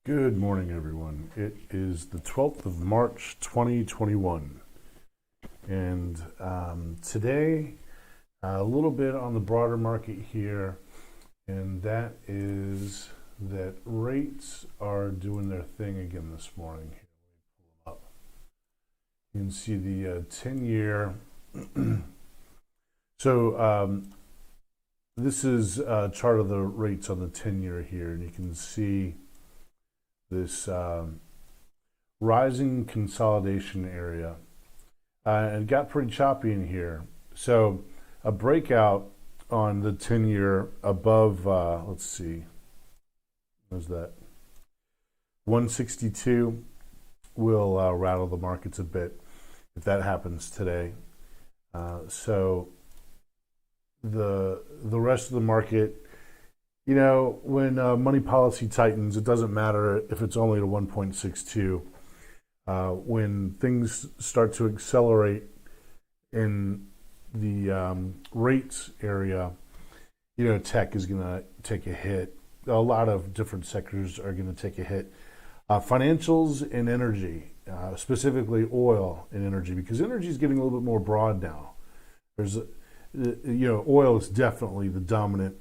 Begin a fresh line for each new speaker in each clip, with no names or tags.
Good morning, everyone. It is the 12th of March, 2021. And today, a little bit on the broader market here, and that is that rates are doing their thing again this morning. Here, let me pull them up. You can see the 10-year. So this is a chart of the rates on the 10-year here, and you can see this rising consolidation area. It got pretty choppy in here. So a breakout on the 10-year above, let's see, what was that? 162 will rattle the markets a bit if that happens today. So the rest of the market, you know, when money policy tightens, it doesn't matter if it's only at a 1.62. When things start to accelerate in the rates area, you know, tech is going to take a hit. A lot of different sectors are going to take a hit. Financials and energy, specifically oil and energy, because energy is getting a little bit more broad now. There's, you know, oil is definitely the dominant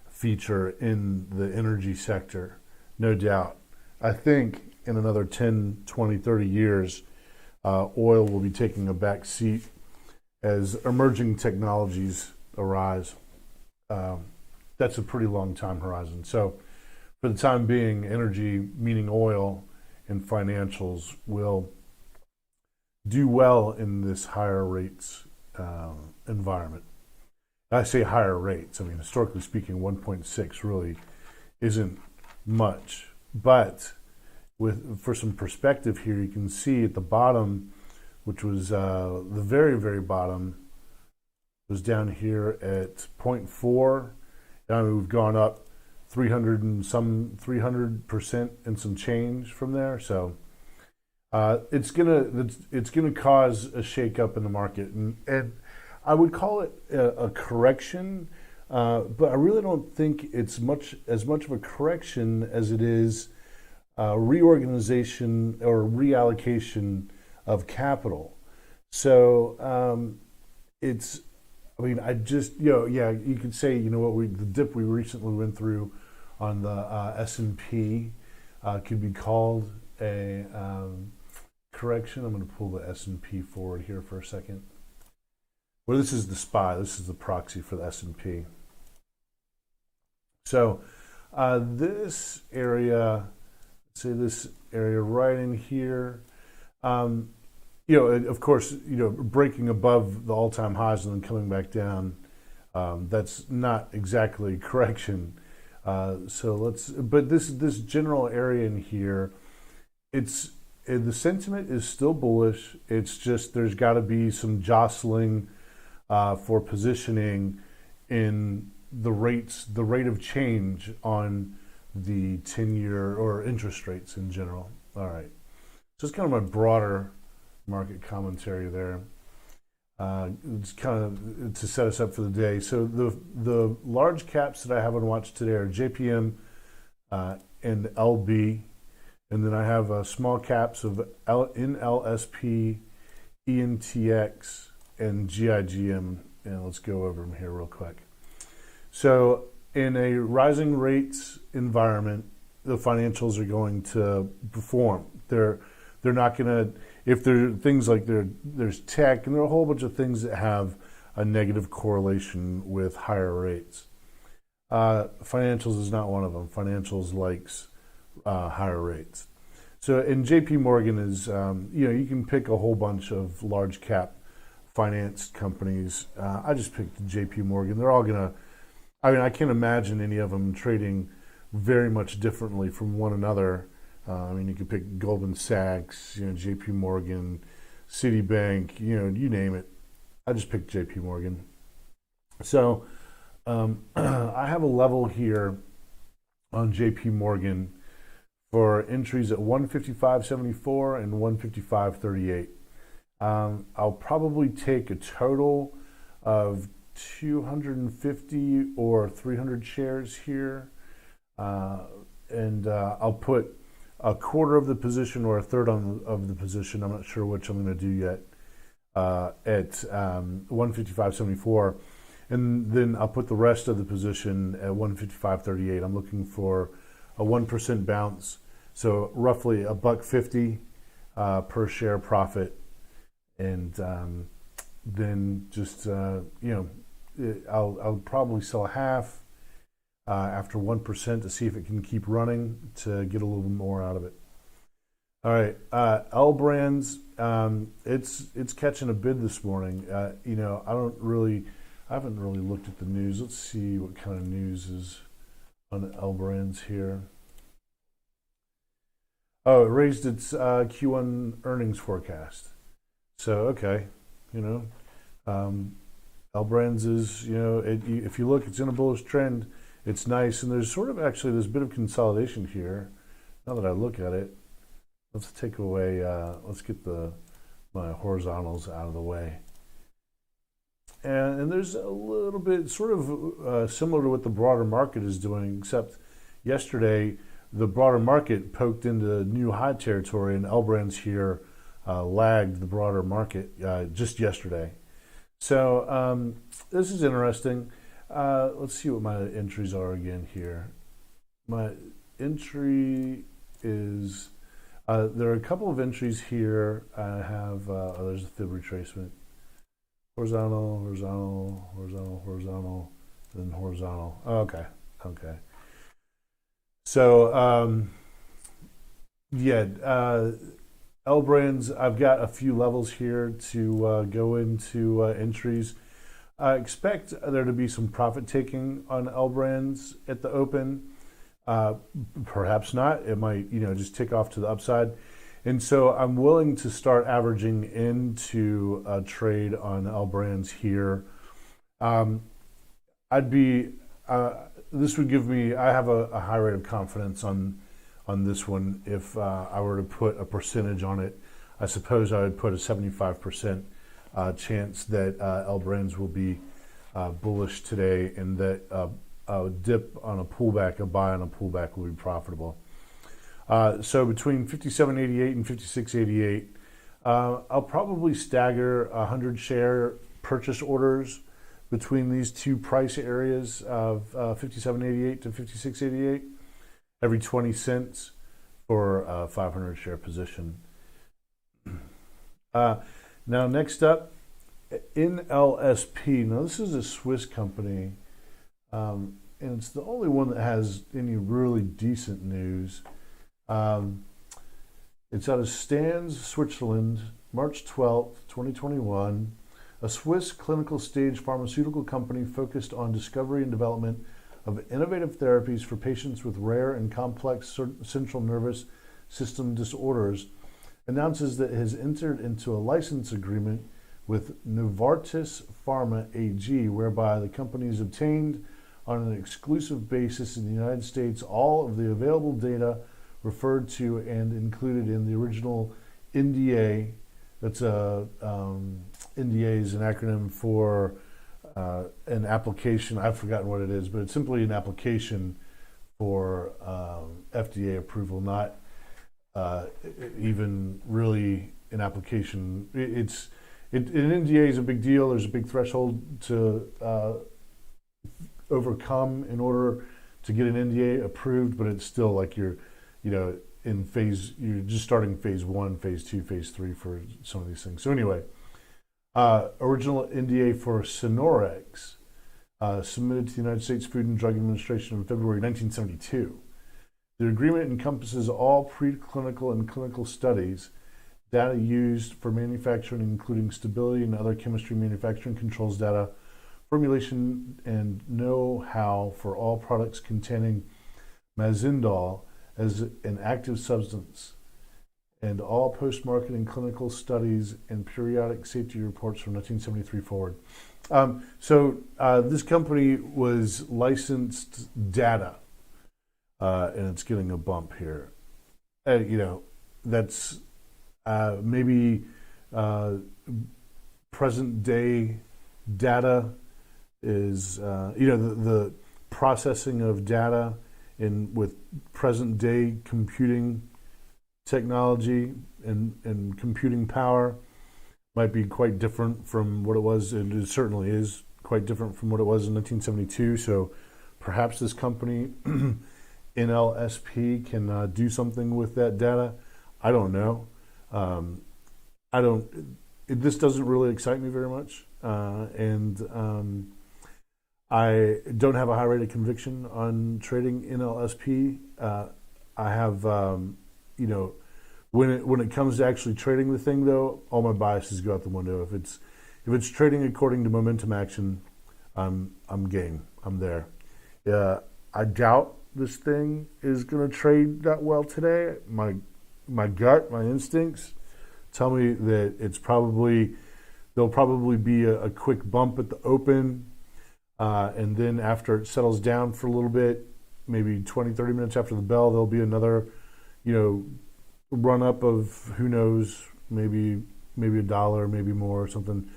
feature in the energy sector, no doubt. I think in another 10, 20, 30 years, oil will be taking a back seat as emerging technologies arise. That's a pretty long time horizon. So for the time being, energy, meaning oil, and financials will do well in this higher rates environment. I say higher rates. I mean, historically speaking, 1.6 really isn't much. But for some perspective here, you can see at the bottom, which was the very, very bottom, was down here at 0.4. Now we've gone up 300% and some change from there. So it's gonna cause a shakeup in the market, and I would call it a correction, but I really don't think it's as much of a correction as it is reorganization or reallocation of capital. So it's, I mean, I just, you know, yeah, you could say, you know what, the dip we recently went through on the S&P could be called a correction. I'm going to pull the S&P forward here for a second. Well, this is the SPY. This is the proxy for the S&P. So this area, let's say this area right in here, you know, of course, you know, breaking above the all-time highs and then coming back down, that's not exactly correction. But this general area in here, the sentiment is still bullish. It's just there's got to be some jostling for positioning in the rate of change on the 10-year or interest rates in general. All right. So it's kind of my broader market commentary there. It's kind of to set us up for the day. So the large caps that I have on watch today are JPM and LB. And then I have small caps of NLSP, ENTX, and GIGM, and let's go over them here real quick. So in a rising rates environment, the financials are going to perform. They're not going to, if there are things like there's tech, and there are a whole bunch of things that have a negative correlation with higher rates. Financials is not one of them. Financials likes higher rates. So, and JP Morgan is, you know, you can pick a whole bunch of large cap finance companies. I just picked JP Morgan. They're all gonna, I mean, I can't imagine any of them trading very much differently from one another. I mean, you could pick Goldman Sachs, you know, JP Morgan, Citibank, you know, you name it. I just picked JP Morgan. So I have a level here on JP Morgan for entries at 155.74 and 155.38. I'll probably take a total of 250 or 300 shares here, and I'll put a quarter of the position or a third of the position. I'm not sure which I'm going to do yet at 155.74. And then I'll put the rest of the position at 155.38. I'm looking for a 1% bounce. So roughly $1.50 per share profit. And then just, I'll probably sell half after 1% to see if it can keep running to get a little bit more out of it. All right, L Brands, it's catching a bid this morning. I haven't really looked at the news. Let's see what kind of news is on L Brands here. Oh, it raised its Q1 earnings forecast. So okay, L Brands is, if you look, it's in a bullish trend. It's nice, and there's sort of actually there's a bit of consolidation here. Now that I look at it, let's take away. Let's get my horizontals out of the way. And there's a little bit sort of similar to what the broader market is doing, except yesterday the broader market poked into new high territory, and L Brands here lagged the broader market just yesterday. So this is interesting. Let's see what my entries are again here. My entry is, there are a couple of entries here. I have, there's a fib retracement. Horizontal, horizontal, horizontal, horizontal, then horizontal. Oh, okay. So, L Brands, I've got a few levels here to go into entries. I expect there to be some profit taking on L Brands at the open. Perhaps not. It might, just tick off to the upside. And so I'm willing to start averaging into a trade on L Brands here. This would give me, I have a high rate of confidence on this one. If I were to put a percentage on it, I suppose I would put a 75% chance that L Brands will be bullish today, and that a dip on a pullback, a buy on a pullback will be profitable. So between 57.88 and 56.88, I'll probably stagger 100 share purchase orders between these two price areas of 57.88 to 56.88, every 20 cents for a 500 share position. Now next up, NLSP. Now this is a Swiss company, and it's the only one that has any really decent news. It's out of Stans, Switzerland, March 12th, 2021. A Swiss clinical stage pharmaceutical company focused on discovery and development of innovative therapies for patients with rare and complex central nervous system disorders announces that it has entered into a license agreement with Novartis Pharma AG, whereby the company has obtained on an exclusive basis in the United States all of the available data referred to and included in the original NDA. That's NDA is an acronym for an application. I've forgotten what it is, but it's simply an application for FDA approval, not even really an application. An NDA is a big deal. There's a big threshold to overcome in order to get an NDA approved, but it's still like you're just starting phase 1, phase 2, phase 3 for some of these things. So anyway, original NDA for Sonorex, submitted to the United States Food and Drug Administration in February 1972. The agreement encompasses all preclinical and clinical studies, data used for manufacturing, including stability and other chemistry manufacturing controls data, formulation and know-how for all products containing mazindol as an active substance, and all post-marketing clinical studies and periodic safety reports from 1973 forward. This company was licensed data, and it's getting a bump here. That's maybe present day data is, the processing of data with present day computing technology and computing power might be quite different from what it was. It certainly is quite different from what it was in 1972. So perhaps this company, NLSP, can do something with that data. I don't know. This doesn't really excite me very much, and I don't have a high rate of conviction on trading NLSP. I have, when it comes to actually trading the thing, though, all my biases go out the window. If it's trading according to momentum action, I'm game. I'm there. I doubt this thing is going to trade that well today. My gut, my instincts tell me that there'll probably be a quick bump at the open, and then after it settles down for a little bit, maybe 20, 30 minutes after the bell, there'll be another, run up of who knows, maybe $1, maybe more or something.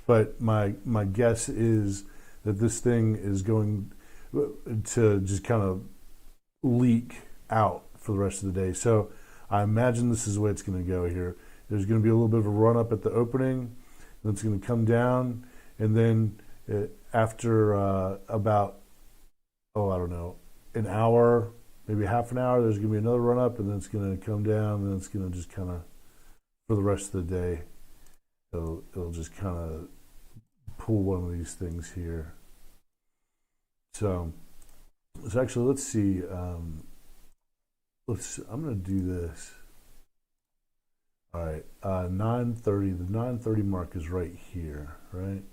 But my guess is that this thing is going to just kind of leak out for the rest of the day. So I imagine this is the way it's going to go here. There's going to be a little bit of a run up at the opening, then it's going to come down, and then after about, an hour, maybe half an hour, there's going to be another run up, and then it's going to come down, and then it's going to just kind of, for the rest of the day, it'll just kind of pull one of these things here. So actually, let's see. I'm going to do this. All right, 930. The 930 mark is right here, right?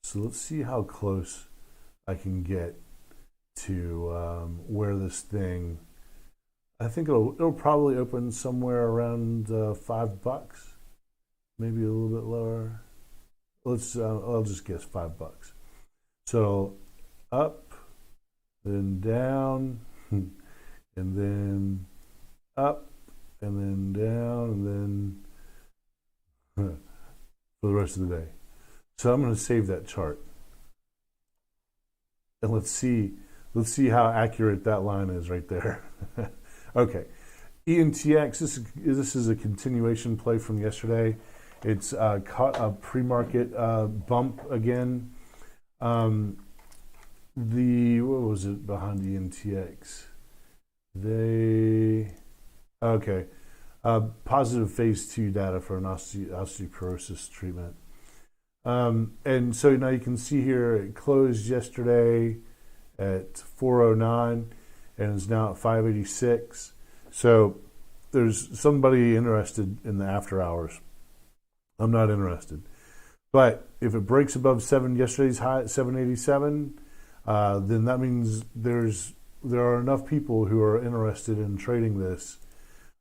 So let's see how close I can get to where this thing. I think it'll probably open somewhere around $5, maybe a little bit lower. I'll just guess $5. So up, then down, and then up, and then down, and then for the rest of the day. So I'm going to save that chart, and let's see how accurate that line is right there. Okay, ENTX. This is a continuation play from yesterday. It's caught a pre-market bump again. What was it behind ENTX? Positive phase 2 data for an osteoporosis treatment. And so now you can see here it closed yesterday at 409 and is now at 586. So there's somebody interested in the after hours. I'm not interested. But if it breaks above yesterday's high at 787, then that means there are enough people who are interested in trading this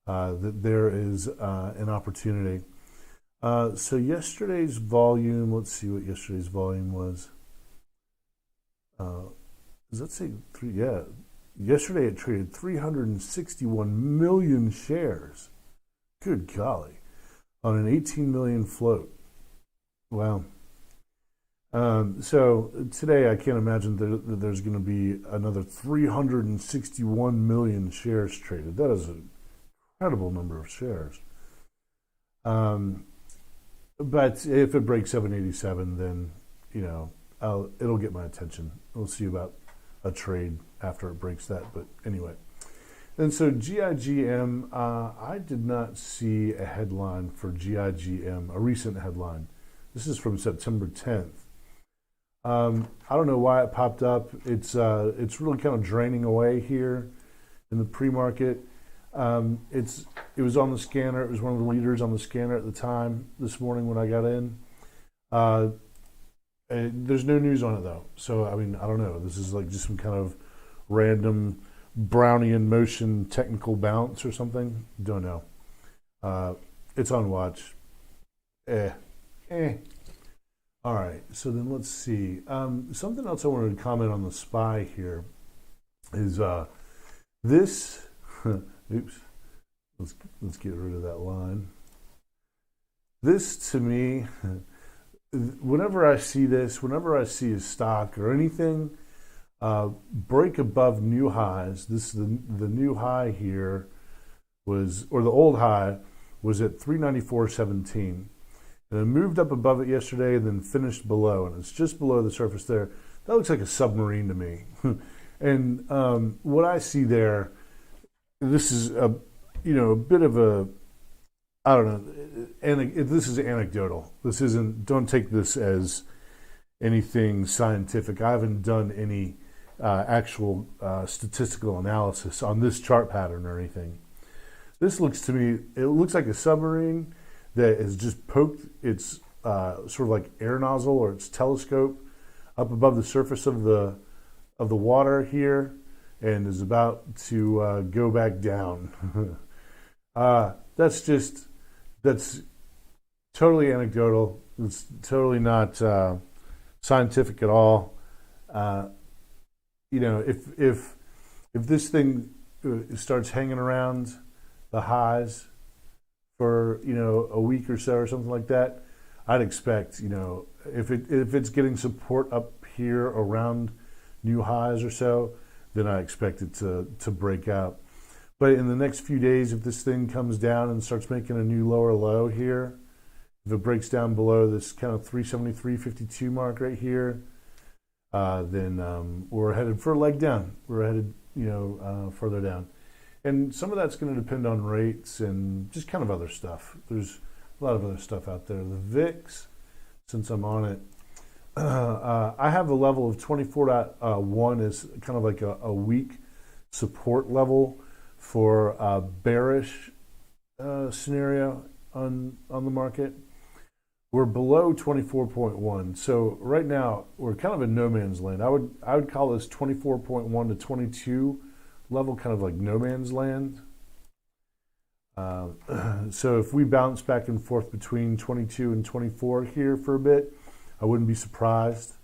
that there is an opportunity. So yesterday's volume, let's see what yesterday's volume was. Does that say 3? Yeah. Yesterday it traded 361 million shares. Good golly. On an 18 million float. Wow. So today I can't imagine that there's going to be another 361 million shares traded. That is an incredible number of shares. But if it breaks 787, then it'll get my attention. We'll see about a trade after it breaks that. But anyway, and so GIGM, I did not see a headline for GIGM, a recent headline. This is from September 10th. I don't know why it popped up. It's really kind of draining away here in the pre-market. It was on the scanner. It was one of the leaders on the scanner at the time this morning when I got in. There's no news on it though, so I don't know. This is like just some kind of random Brownian motion technical bounce or something. Don't know. It's on watch. All right, so then let's see. Something else I wanted to comment on the SPY here is this. Oops. Let's get rid of that line. This to me, whenever I see a stock or anything break above new highs, this is the new high here was, or the old high was at 394.17. And it moved up above it yesterday and then finished below, and it's just below the surface there. That looks like a submarine to me. And what I see there, this is a bit of a, I don't know, this is anecdotal. This isn't, don't take this as anything scientific. I haven't done any actual statistical analysis on this chart pattern or anything. This looks to me, it looks like a submarine that has just poked its sort of like air nozzle or its telescope up above the surface of the water here and is about to go back down. That's totally anecdotal. It's totally not scientific at all. If this thing starts hanging around the highs for a week or so or something like that, I'd expect if it's getting support up here around new highs or so, then I expect it to break out. But in the next few days, if this thing comes down and starts making a new lower low here, if it breaks down below this kind of 373.52 mark right here, then we're headed for a leg down. We're headed, further down. And some of that's going to depend on rates and just kind of other stuff. There's a lot of other stuff out there. The VIX, since I'm on it, I have a level of 24.1 as kind of like a weak support level for a bearish scenario on the market. We're below 24.1, so right now we're kind of in no man's land. I would call this 24.1 to 22 level kind of like no man's land. So if we bounce back and forth between 22 and 24 here for a bit, I wouldn't be surprised.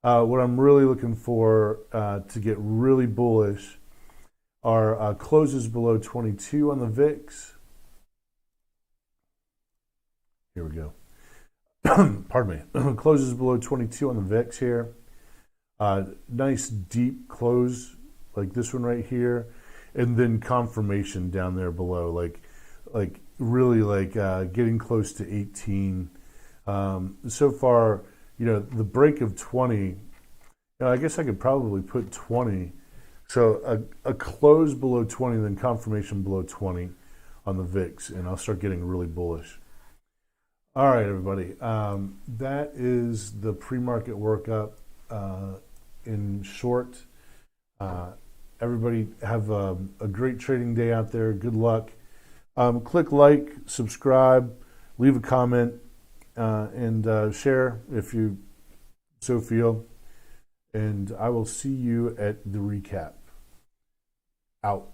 What I'm really looking for to get really bullish are closes below 22 on the VIX. Here we go. Pardon me. Closes below 22 on the VIX here. Nice deep close like this one right here, and then confirmation down there below, like really like getting close to 18. So far, the break of 20. I guess I could probably put 20. So a close below 20, then confirmation below 20 on the VIX, and I'll start getting really bullish. All right, everybody. That is the pre-market workup in short. Everybody have a great trading day out there. Good luck. Click like, subscribe, leave a comment, and share if you so feel. And I will see you at the recap. Out.